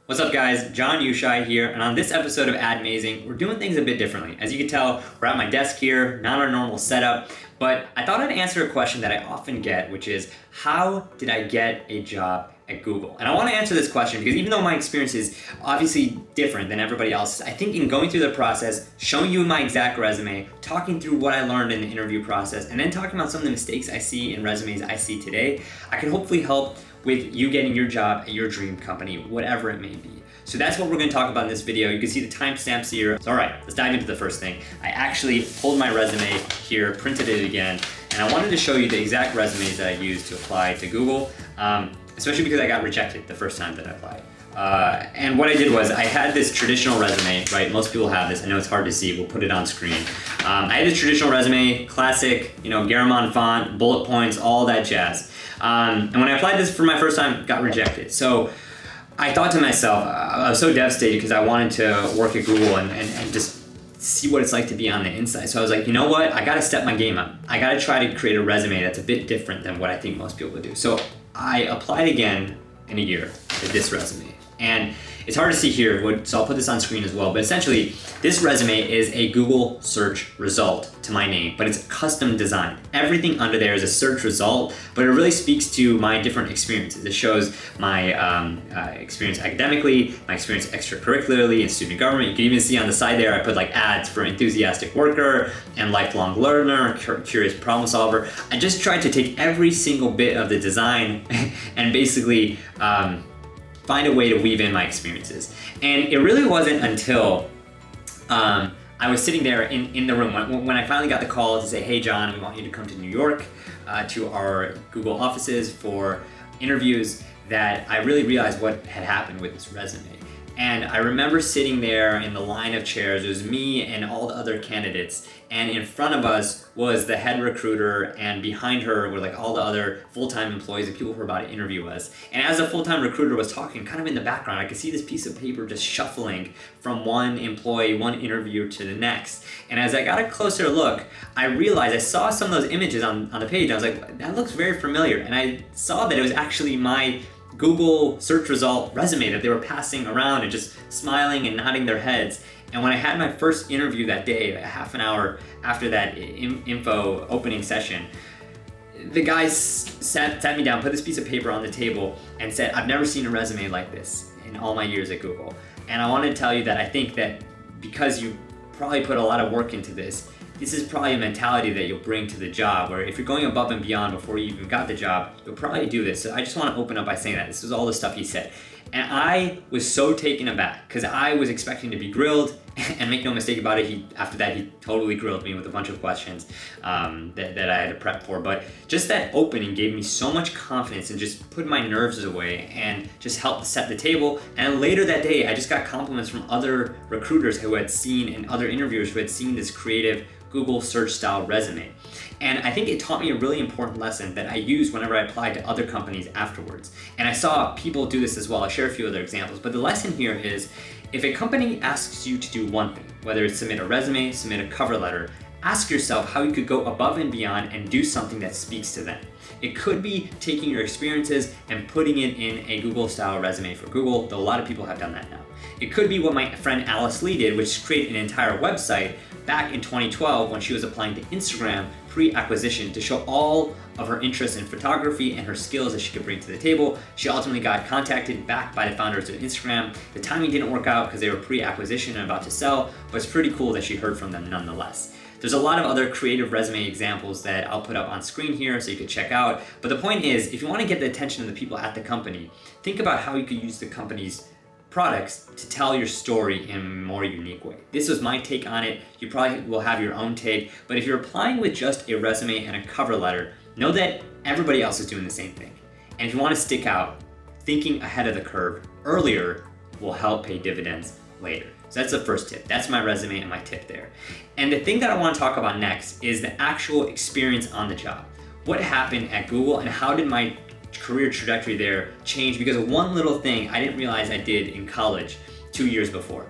What's up guys, Youshaei here, and on this episode of Admazing, we're doing things a bit differently. As you can tell, we're at my desk here, not our normal setup, but I thought I'd answer a question that I often get, which is, how did I get a job at Google? And I want to answer this question because even though my experience is obviously different than everybody else's, I think in going through the process, showing you my exact resume, talking through what I learned in the interview process, and then talking about some of the mistakes I see in resumes I see today, I can hopefully help with you getting your job at your dream company, whatever it may be. So that's what we're going to talk about in this video. You can see the timestamps here. So all right, let's dive into the first thing. I actually pulled my resume here, printed it again, and I wanted to show you the exact resumes that I used to apply to Google, especially because I got rejected the first time that I applied. And what I did was I had this traditional resume, right? Most people have this. I know it's hard to see. We'll put it on screen. I had this traditional resume, classic, Garamond font, bullet points, all that jazz. And when I applied this for my first time, got rejected. So I thought to myself, I was so devastated because I wanted to work at Google and just see what it's like to be on the inside. So I was like, you know what? I got to step my game up. I got to try to create a resume that's a bit different than what I think most people would do. So I applied again in a year with this resume. And it's hard to see here, so I'll put this on screen as well. But essentially, this resume is a Google search result to my name, but it's custom designed. Everything under there is a search result, but it really speaks to my different experiences. It shows my experience academically, my experience extracurricularly in student government. You can even see on the side there, I put like ads for enthusiastic worker and lifelong learner, curious problem solver. I just tried to take every single bit of the design and basically find a way to weave in my experiences. And it really wasn't until I was sitting there in the room when I finally got the call to say, hey John, we want you to come to New York to our Google offices for interviews, that I really realized what had happened with this resume. And I remember sitting there in the line of chairs. It was me and all the other candidates, and in front of us was the head recruiter, and behind her were like all the other full-time employees and people who were about to interview us. And as the full-time recruiter was talking, kind of in the background, I could see this piece of paper just shuffling from one employee, one interviewer to the next. And as I got a closer look, I realized I saw some of those images on the page. I was like, that looks very familiar. And I saw that it was actually my Google search result resume that they were passing around and just smiling and nodding their heads. And when I had my first interview that day, like half an hour after that info opening session, the guy sat me down, put this piece of paper on the table and said, I've never seen a resume like this in all my years at Google. And I want to tell you that I think that because you probably put a lot of work into this, this is probably a mentality that you'll bring to the job, where if you're going above and beyond before you even got the job, you'll probably do this. So I just want to open up by saying that. This was all the stuff he said. And I was so taken aback because I was expecting to be grilled, and make no mistake about it, after that he totally grilled me with a bunch of questions that I had to prep for. But just that opening gave me so much confidence and just put my nerves away and just helped set the table. And later that day, I just got compliments from other recruiters who had seen, and other interviewers who had seen this creative Google search style resume. And I think it taught me a really important lesson that I used whenever I applied to other companies afterwards. And I saw people do this as well. I'll share a few other examples, but the lesson here is, if a company asks you to do one thing, whether it's submit a resume, submit a cover letter, ask yourself how you could go above and beyond and do something that speaks to them. It could be taking your experiences and putting it in a Google style resume for Google, though a lot of people have done that now. It could be what my friend Alice Lee did, which is create an entire website back in 2012 when she was applying to Instagram pre-acquisition to show all of her interests in photography and her skills that she could bring to the table. She ultimately got contacted back by the founders of Instagram. The timing didn't work out because they were pre-acquisition and about to sell, but it's pretty cool that she heard from them nonetheless. There's a lot of other creative resume examples that I'll put up on screen here so you can check out. But the point is, if you want to get the attention of the people at the company, think about how you could use the company's products to tell your story in a more unique way. This was my take on it. You probably will have your own take, but if you're applying with just a resume and a cover letter, know that everybody else is doing the same thing. And if you want to stick out, thinking ahead of the curve earlier will help pay dividends later. So that's the first tip. That's my resume and my tip there. And the thing that I want to talk about next is the actual experience on the job. What happened at Google and how did my career trajectory there change because of one little thing I didn't realize I did in college 2 years before.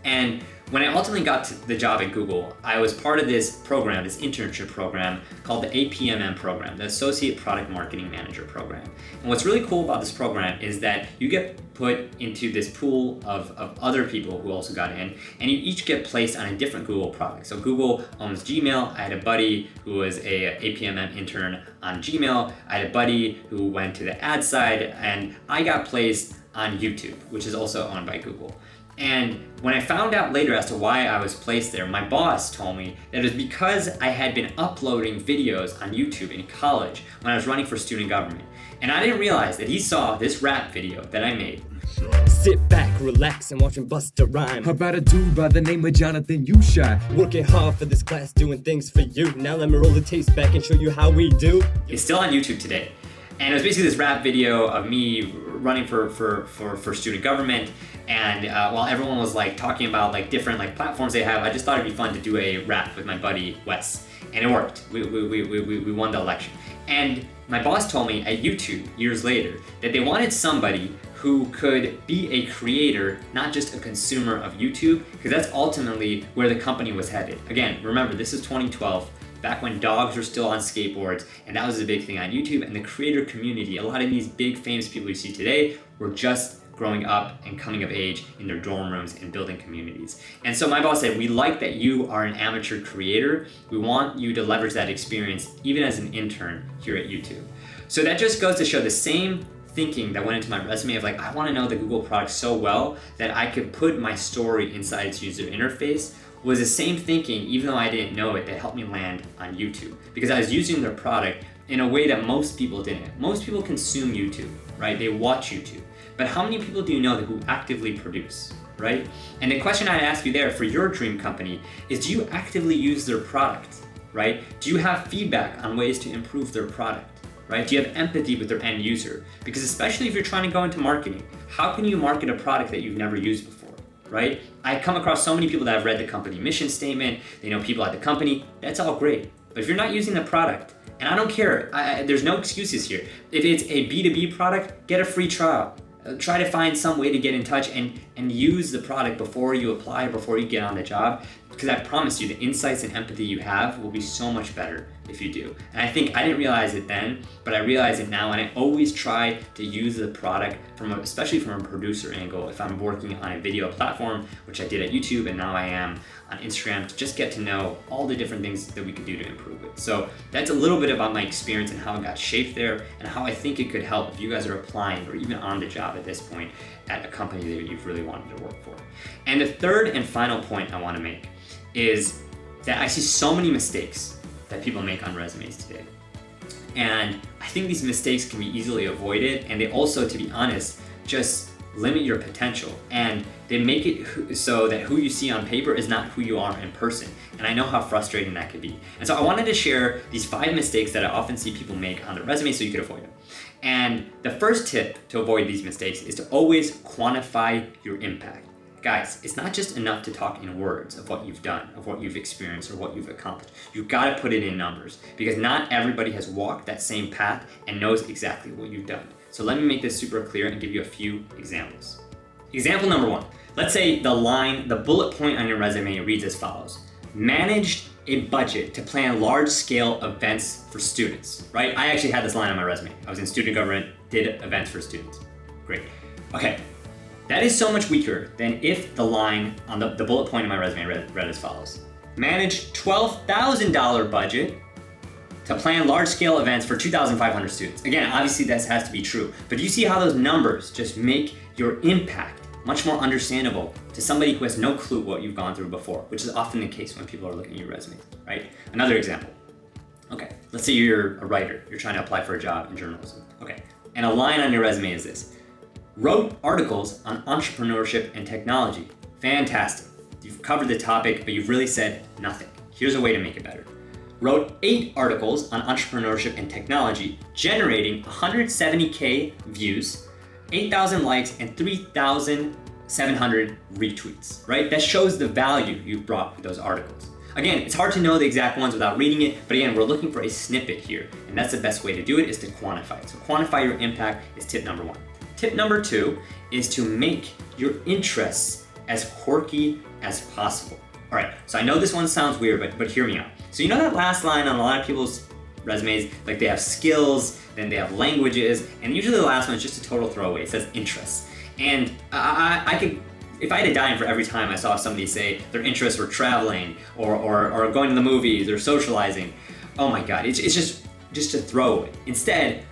And When I ultimately got to the job at Google, I was part of this program, this internship program called the APMM program, the Associate Product Marketing Manager program. And what's really cool about this program is that you get put into this pool of other people who also got in, and you each get placed on a different Google product. So Google owns Gmail. I had a buddy who was a APMM intern on Gmail. I had a buddy who went to the ad side, and I got placed on YouTube, which is also owned by Google. And when I found out later as to why I was placed there, my boss told me that it was because I had been uploading videos on YouTube in college when I was running for student government. And I didn't realize that he saw this rap video that I made. Sit back, relax, and watch him bust a rhyme. How about a dude by the name of Jonathan Youshaei? Working hard for this class, doing things for you. Now let me roll the tapes back and show you how we do. It's still on YouTube today. And it was basically this rap video of me running for student government. And while everyone was like talking about like different like platforms they have, I just thought it'd be fun to do a rap with my buddy Wes. And it worked. We won the election. And my boss told me at YouTube years later that they wanted somebody who could be a creator, not just a consumer of YouTube, because that's ultimately where the company was headed. Again, remember, this is 2012. Back when dogs were still on skateboards, and that was a big thing on YouTube, and the creator community, a lot of these big famous people you see today were just growing up and coming of age in their dorm rooms and building communities. And so my boss said, we like that you are an amateur creator. We want you to leverage that experience even as an intern here at YouTube. So that just goes to show the same thinking that went into my resume of like, I want to know the Google product so well that I could put my story inside its user interface, was the same thinking, even though I didn't know it, that helped me land on YouTube. Because I was using their product in a way that most people didn't. Most people consume YouTube, right? They watch YouTube. But how many people do you know who actively produce, right? And the question I'd ask you there for your dream company is, do you actively use their product, right? Do you have feedback on ways to improve their product, right? Do you have empathy with their end user? Because especially if you're trying to go into marketing, how can you market a product that you've never used before, right? I come across so many people that have read the company mission statement, they know people at the company, that's all great. But if you're not using the product, and I don't care, there's no excuses here. If it's a B2B product, get a free trial. Try to find some way to get in touch and use the product before you apply, before you get on the job, because I promise you the insights and empathy you have will be so much better if you do. And I think I didn't realize it then, but I realize it now, and I always try to use the product especially from a producer angle if I'm working on a video platform, which I did at YouTube and now I am on Instagram, to just get to know all the different things that we could do to improve it. So that's a little bit about my experience and how it got shaped there, and how I think it could help if you guys are applying or even on the job at this point at a company that you've really wanted to work for. And the third and final point I want to make is that I see so many mistakes that people make on resumes today. And I think these mistakes can be easily avoided, and they also, to be honest, just limit your potential, and they make it so that who you see on paper is not who you are in person. And I know how frustrating that could be. And so I wanted to share these 5 mistakes that I often see people make on their resume so you could avoid them. And the first tip to avoid these mistakes is to always quantify your impact. Guys, it's not just enough to talk in words of what you've done, of what you've experienced, or what you've accomplished. You've got to put it in numbers, because not everybody has walked that same path and knows exactly what you've done. So let me make this super clear and give you a few examples. Example number 1. Let's say the bullet point on your resume reads as follows: managed a budget to plan large-scale events for students, right? I actually had this line on my resume. I was in student government, did events for students. Great. Okay. That is so much weaker than if the line on the bullet point in my resume read as follows: manage $12,000 budget to plan large-scale events for 2,500 students. Again, obviously this has to be true, but you see how those numbers just make your impact much more understandable to somebody who has no clue what you've gone through before, which is often the case when people are looking at your resume, right? Another example. Okay, let's say you're a writer. You're trying to apply for a job in journalism. Okay, and a line on your resume is this: wrote articles on entrepreneurship and technology. Fantastic. You've covered the topic, but you've really said nothing. Here's a way to make it better. Wrote 8 articles on entrepreneurship and technology, generating 170K views, 8,000 likes, and 3,700 retweets, right? That shows the value you've brought with those articles. Again, it's hard to know the exact ones without reading it, but again, we're looking for a snippet here, and that's the best way to do it, is to quantify it. So quantify your impact is tip number 1. Tip number 2 is to make your interests as quirky as possible. All right, so I know this one sounds weird, but hear me out. So you know that last line on a lot of people's resumes, like they have skills, then they have languages, and usually the last one is just a total throwaway. It says interests. And I could, if I had a dime for every time I saw somebody say their interests were traveling or going to the movies or socializing, oh my God, it's just a throwaway. Instead,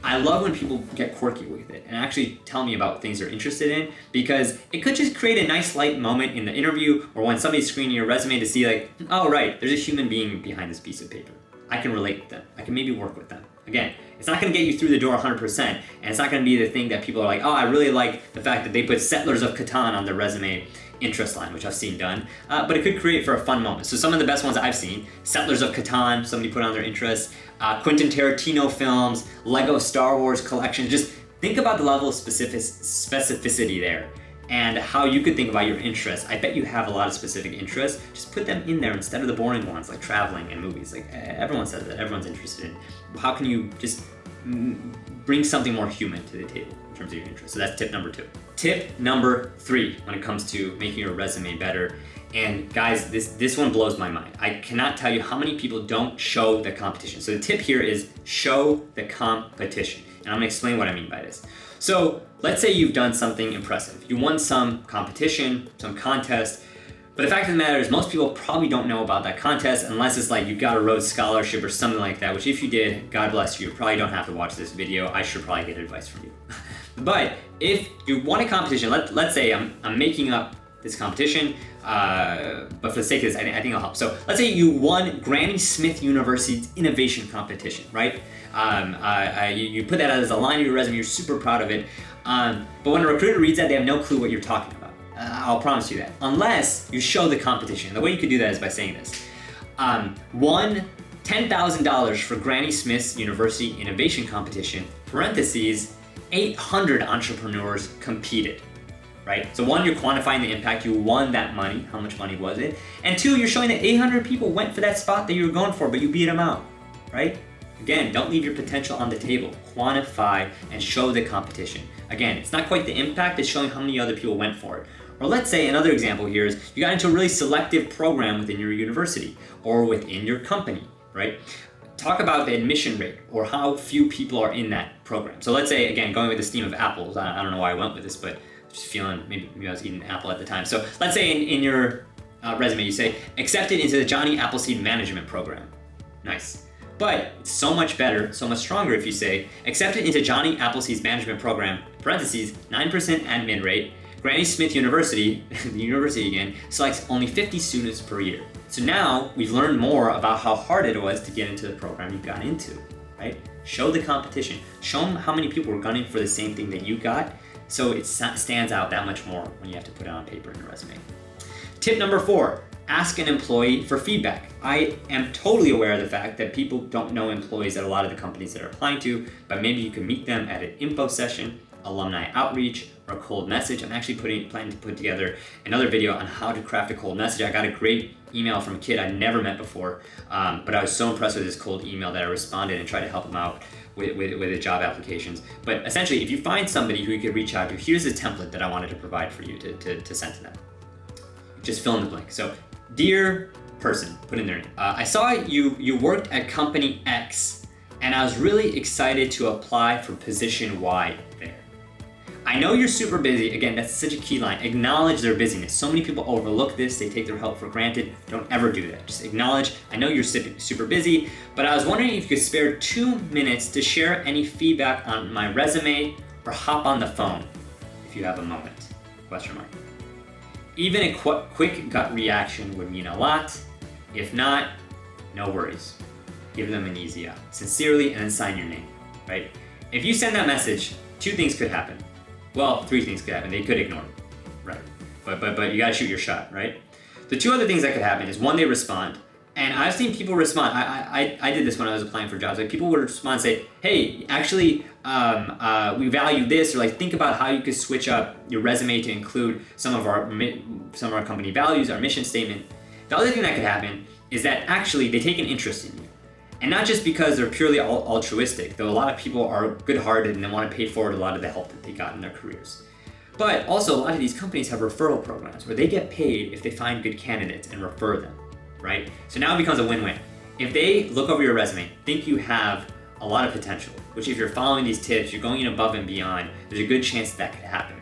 I love when people get quirky with it and actually tell me about things they're interested in, because it could just create a nice light moment in the interview or when somebody's screening your resume to see like, oh right, there's a human being behind this piece of paper. I can relate with them. I can maybe work with them. Again, it's not gonna get you through the door 100%, and it's not gonna be the thing that people are like, oh, I really like the fact that they put Settlers of Catan on their resume interest line, which I've seen done, but it could create for a fun moment. So some of the best ones I've seen, Settlers of Catan, somebody put on their interest, Quentin Tarantino films, Lego Star Wars collection. Just think about the level of specificity there and how you could think about your interests. I bet you have a lot of specific interests. Just put them in there instead of the boring ones like traveling and movies. Like everyone says that, everyone's interested in. How can you just bring something more human to the table in terms of your interests? So that's tip number 2. Tip number 3 when it comes to making your resume better. And guys, this one blows my mind. I cannot tell you how many people don't show the competition. So the tip here is show the competition. And I'm gonna explain what I mean by this. So let's say you've done something impressive. You won some competition, some contest, but the fact of the matter is most people probably don't know about that contest unless it's like you got a Rhodes Scholarship or something like that, which if you did, God bless you, probably don't have to watch this video. I should probably get advice from you. But if you won a competition, let's say I'm making up this competition, but for the sake of this, I think it'll help. So let's say you won Granny Smith University's innovation competition, right? You put that as a line in your resume, you're super proud of it. But when a recruiter reads that, they have no clue what you're talking about. I'll promise you that. Unless you show the competition. The way you could do that is by saying this. Won $10,000 for Granny Smith's University Innovation Competition, parentheses, 800 entrepreneurs competed. Right? So 1, you're quantifying the impact, you won that money, how much money was it? And 2, you're showing that 800 people went for that spot that you were going for, but you beat them out, right? Again, don't leave your potential on the table. Quantify and show the competition. Again, it's not quite the impact, it's showing how many other people went for it. Or let's say another example here is you got into a really selective program within your university or within your company, right? Talk about the admission rate or how few people are in that program. So let's say, again, going with this theme of apples, I don't know why I went with this, but just feeling, maybe I was eating an apple at the time. So let's say in your resume, you say, accepted into the Johnny Appleseed Management Program. Nice. But it's so much better, so much stronger if you say, accepted into Johnny Appleseed's Management Program, parentheses, 9% admin rate, Granny Smith University, the university again, selects only 50 students per year. So now we've learned more about how hard it was to get into the program you got into, right? Show the competition. Show them how many people were gunning for the same thing that you got, so it stands out that much more when you have to put it on paper in your resume. Tip number 4, ask an employee for feedback. I am totally aware of the fact that people don't know employees at a lot of the companies they're applying to, but maybe you can meet them at an info session, alumni outreach, or a cold message. I'm actually planning to put together another video on how to craft a cold message. I got a great email from a kid I'd never met before, but I was so impressed with his cold email that I responded and tried to help him out with the job applications. But essentially, if you find somebody who you could reach out to, here's a template that I wanted to provide for you to send to them. Just fill in the blank. So, dear person, put in there. I saw you worked at company X, and I was really excited to apply for position Y there. I know you're super busy. Again, that's such a key line. Acknowledge their busyness. So many people overlook this. They take their help for granted. Don't ever do that. Just acknowledge, I know you're super busy, but I was wondering if you could spare 2 minutes to share any feedback on my resume or hop on the phone if you have a moment, ? Even a quick gut reaction would mean a lot. If not, no worries. Give them an easy out. Sincerely, and then sign your name, right? If you send that message, 2 things could happen. Well, 3 things could happen. They could ignore it, right? But you gotta shoot your shot, right? The 2 other things that could happen is 1, they respond. And I've seen people respond. I did this when I was applying for jobs. Like people would respond and say, hey, actually, we value this, or like think about how you could switch up your resume to include some of our company values, our mission statement. The other thing that could happen is that actually they take an interest in you. And not just because they're purely altruistic, though a lot of people are good-hearted and they want to pay forward a lot of the help that they got in their careers. But also, a lot of these companies have referral programs where they get paid if they find good candidates and refer them, right? So now it becomes a win-win. If they look over your resume, think you have a lot of potential, which if you're following these tips, you're going in above and beyond, there's a good chance that could happen.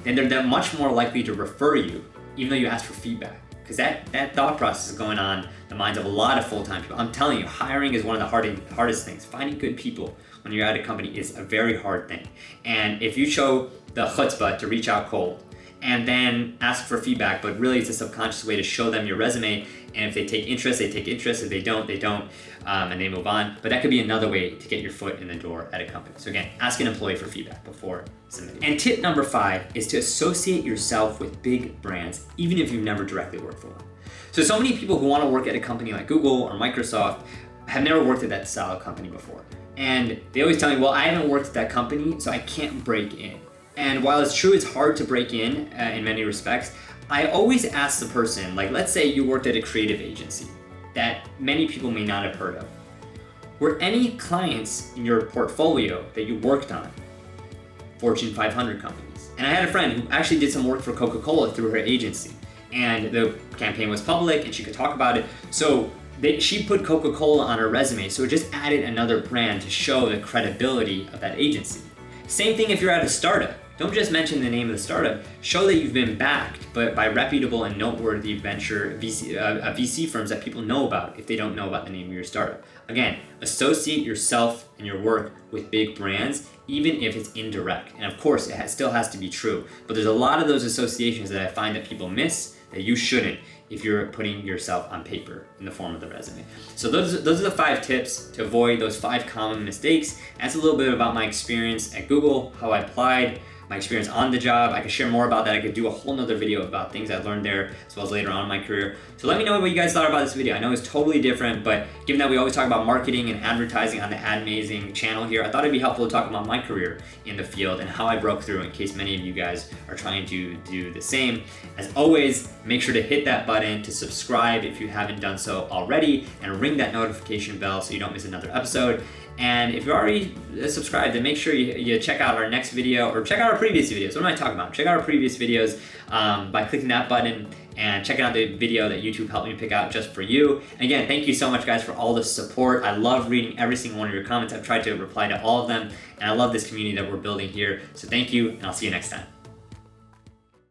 Then they're much more likely to refer you, even though you ask for feedback. Because that thought process is going on in the minds of a lot of full-time people. I'm telling you, hiring is one of the hardest things. Finding good people when you're at a company is a very hard thing. And if you show the chutzpah to reach out cold and then ask for feedback, but really it's a subconscious way to show them your resume, and if they take interest, they take interest. If they don't, they don't, and they move on. But that could be another way to get your foot in the door at a company. So again, ask an employee for feedback before submitting. And tip number 5 is to associate yourself with big brands, even if you've never directly worked for one. So many people who want to work at a company like Google or Microsoft have never worked at that style of company before. And they always tell me, well, I haven't worked at that company, so I can't break in. And while it's true, it's hard to break in many respects, I always ask the person, like let's say you worked at a creative agency that many people may not have heard of. Were any clients in your portfolio that you worked on Fortune 500 companies? And I had a friend who actually did some work for Coca-Cola through her agency. And the campaign was public and she could talk about it. So she put Coca-Cola on her resume, so it just added another brand to show the credibility of that agency. Same thing if you're at a startup. Don't just mention the name of the startup. Show that you've been backed by reputable and noteworthy VC firms that people know about if they don't know about the name of your startup. Again, associate yourself and your work with big brands, even if it's indirect. And of course, it still has to be true. But there's a lot of those associations that I find that people miss that you shouldn't if you're putting yourself on paper in the form of the resume. So those are the 5 tips to avoid those 5 common mistakes. That's a little bit about my experience at Google, how I applied, my experience on the job. I could share more about that. I could do a whole nother video about things I learned there as well as later on in my career. So let me know what you guys thought about this video. I know it's totally different, but given that we always talk about marketing and advertising on the Admazing channel here, I thought it'd be helpful to talk about my career in the field and how I broke through in case many of you guys are trying to do the same. As always, make sure to hit that button to subscribe if you haven't done so already and ring that notification bell so you don't miss another episode. And if you're already subscribed, then make sure you check out our next video or check out our previous videos. What am I talking about? Check out our previous videos by clicking that button and checking out the video that YouTube helped me pick out just for you. And again, thank you so much guys for all the support. I love reading every single one of your comments. I've tried to reply to all of them, and I love this community that we're building here. So thank you, and I'll see you next time.